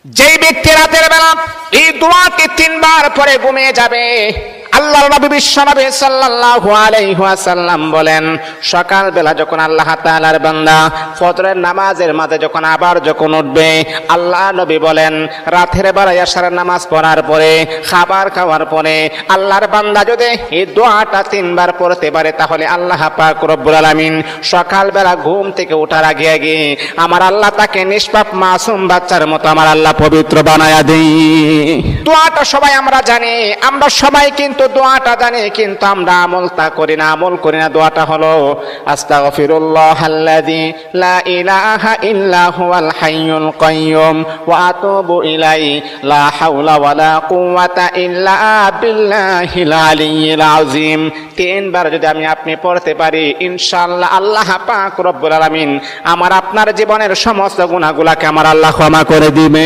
যেই ব্যক্তি রাতের বেলা এই দোয়াটি 3 বার পরে ঘুমিয়ে যাবে, আল্লাহর নবী বিশ্বনবী সাল্লাল্লাহু আলাইহি ওয়াসাল্লাম বলেন, সকাল বেলা যখন আল্লাহ তাআলার বান্দা ফজরের নামাজের মাঝে যখন উঠবে, আল্লাহ নবী বলেন রাতের বেলা এশারের নামাজ পড়ার পরে, খাবার খাওয়ার পরে আল্লাহর বান্দা যদি এই দোয়াটা 3 বার পড়তে পারে, তাহলে আল্লাহ পাক রব্বুল আলামিন সকাল বেলা ঘুম থেকে ওঠার আগে আমার আল্লাহ তাকে নিষ্পাপ মাসুম বাচ্চার মতো আমার আল্লাহ পবিত্র বানায়া দেই। দোয়াটা সবাই আমরা জানি, আমরা সবাই কিন্তু দোয়াটা জানি, কিন্তু আমরা আমল করি না। দোয়াটা হলো আস্তাগফিরুল্লাহাল্লাযী লা ইলাহা ইল্লা হুয়াল হাইয়ুল কাইয়্যুম ওয়া আতুবু ইলাইহি লা হাওলা ওয়ালা কুওয়াতা ইল্লা বিল্লাহিল আলিয়্যিল আযীম। 3 বার যদি আপনি পড়তে পারি, ইনশাআল্লাহ আল্লাহ পাক রব্বুল আলামিন আমার আপনার জীবনের সমস্ত গুনাহগুলোকে আমার আল্লাহ ক্ষমা করে দিবে।